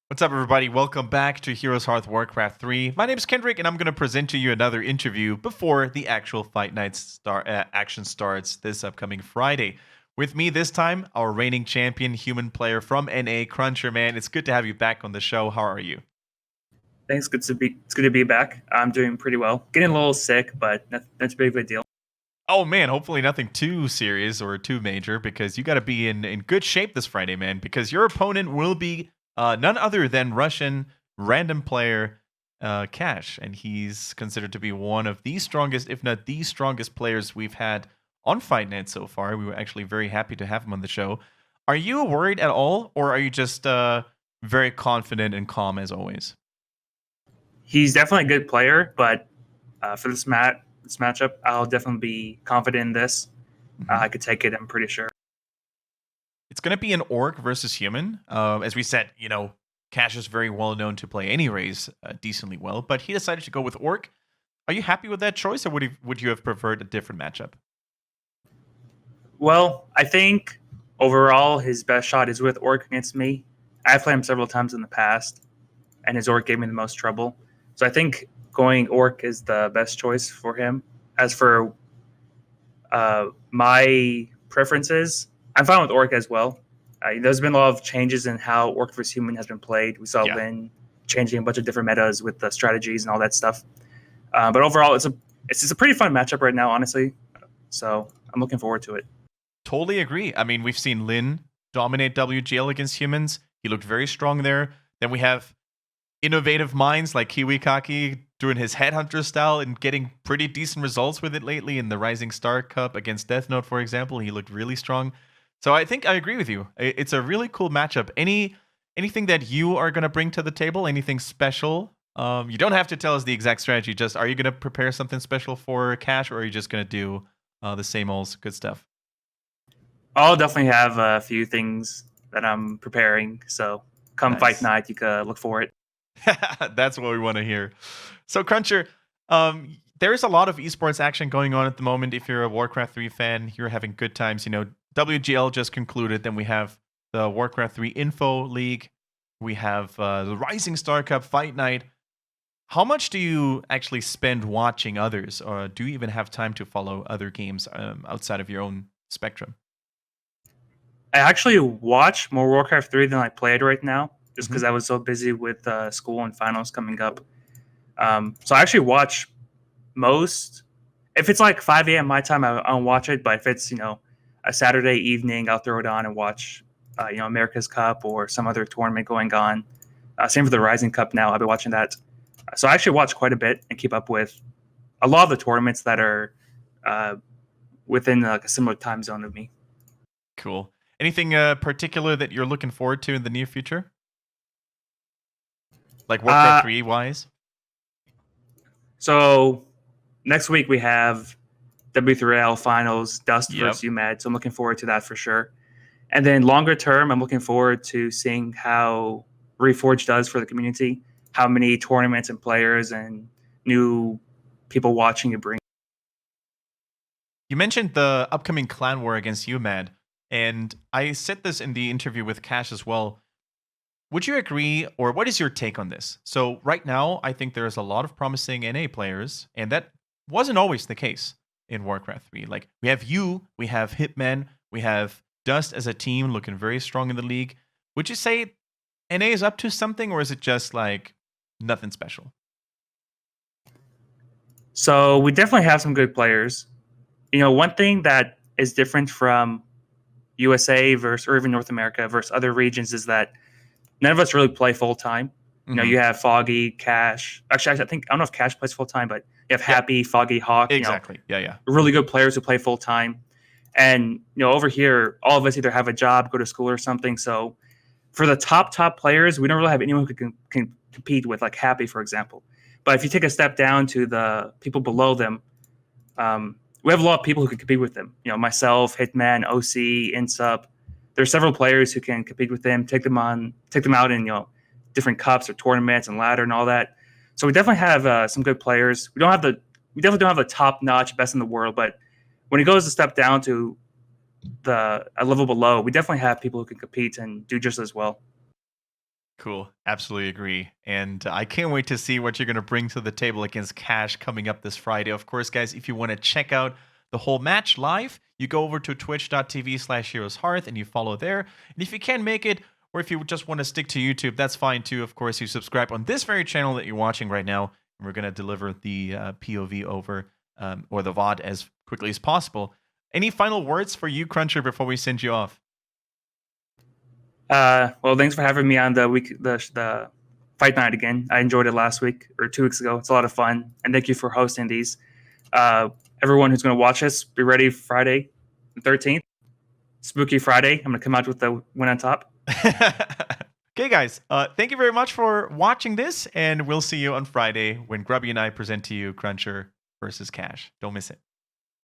What's up, everybody? Welcome back to Heroes Hearth Warcraft 3. My name is Kendric, and I'm going to present to you another interview before the actual Fight Night action starts this upcoming Friday. With me this time, our reigning champion, human player from NA, CrunCher, man. It's good to have you back on the show. How are you? Thanks. It's good to be back. I'm doing pretty well. Getting a little sick, but that's a big of a deal. Oh, man, hopefully nothing too serious or too major, because you got to be in good shape this Friday, man, because your opponent will be none other than Russian random player Cash, and he's considered to be one of the strongest, if not the strongest players we've had on FightNet so far. We were actually very happy to have him on the show. Are you worried at all, or are you just very confident and calm as always? He's definitely a good player, but for this matchup, I'll definitely be confident in this. Mhm. I could take it. I'm pretty sure. It's going to be an orc versus human. As we said, Cash is very well known to play any race decently well, but he decided to go with orc. Are you happy with that choice, or would you have preferred a different matchup? Well, I think overall his best shot is with Orc against me. I've played him several times in the past, and his Orc gave me the most trouble. So I think going Orc is the best choice for him. As for my preferences, I'm fine with Orc as well. There's been a lot of changes in how Orc vs Human has been played. We saw Yeah. Lin changing a bunch of different metas with the strategies and all that stuff. But overall, it's just a pretty fun matchup right now, honestly. So I'm looking forward to it. Totally agree. I mean, we've seen Lin dominate WGL against humans. He looked very strong there. Then we have innovative minds like Kiwikaki doing his headhunter style and getting pretty decent results with it lately in the Rising Star Cup against Death Note, for example. He looked really strong. So I think I agree with you. It's a really cool matchup. Anything that you are going to bring to the table? Anything special? You don't have to tell us the exact strategy. Just are you going to prepare something special for Cash, or are you just going to do the same old good stuff? I'll definitely have a few things that I'm preparing. So come fight Nice. night, you can look for it. That's what we want to hear. So, CrunCher, there's a lot of esports action going on at the moment. If you're a Warcraft 3 fan, you're having good times. WGL just concluded. Then we have the Warcraft 3 Info League. We have the Rising Star Cup Fight Night. How much do you actually spend watching others, or do you even have time to follow other games outside of your own spectrum? I actually watch more Warcraft 3 than I played right now, just Hmm. because I was so busy with school and finals coming up. So I actually watch most. If it's like 5 a.m. my time, I don't watch it. But if it's a Saturday evening, I'll throw it on and watch America's Cup or some other tournament going on. Same for the Rising Cup now. I've been watching that. So I actually watch quite a bit and keep up with a lot of the tournaments that are uh, within like a similar time zone of me. Cool. Anything particular that you're looking forward to in the near future? Like Warcraft Uh, 3 wise? so next week we have W3L finals, Dust Yep. versus UMAD. So I'm looking forward to that for sure. And then longer term, I'm looking forward to seeing how Reforged does for the community, how many tournaments and players and new people watching it bring. You mentioned the upcoming clan war against UMAD, and I said this in the interview with Cash as well. Would you agree, or what is your take on this? So, right now, I think there's a lot of promising NA players, and that wasn't always the case in Warcraft 3. Like, we have you, we have Hitman, we have Dust as a team looking very strong in the league. Would you say NA is up to something, or is it just like nothing special? So we definitely have some good players. One thing that is different from USA versus or even North America versus other regions is that none of us really play full time. Hmm. You have Foggy, Cash. Actually, I don't know if Cash plays full time, but you have Yep, Happy, Foggy, Hawk. exactly. Yeah, yeah. Really good players who play full time. And over here, all of us either have a job, go to school, or something. So for the top players, we don't really have anyone who can compete with, like Happy, for example. But if you take a step down to the people below them, we have a lot of people who can compete with them. Myself, Hitman, OC, Insub. There's several players who can compete with them, take them out in different cups or tournaments and ladder and all that. So we definitely have some good players. We definitely don't have the top notch best in the world, but when it goes a step down to a level below, we definitely have people who can compete and do just as well. Cool. Absolutely agree. And I can't wait to see what you're going to bring to the table against Cash coming up this Friday. Of course, guys, if you want to check out the whole match live, you go over to twitch.tv/HeroesHearth and you follow there. And if you can't make it, or if you just want to stick to YouTube, that's fine too. Of course, you subscribe on this very channel that you're watching right now. And we're going to deliver the POV over or the VOD as quickly as possible. Any final words for you, CrunCher, before we send you off? Well, thanks for having me on the fight night again. I enjoyed it last week or 2 weeks ago. It's a lot of fun, and thank you for hosting these. Everyone who's going to watch this, be ready Friday, the 13th, Spooky Friday. I'm going to come out with the win on top. Okay, guys. Thank you very much for watching this, and we'll see you on Friday when Grubby and I present to you CrunCher versus Cash. Don't miss it.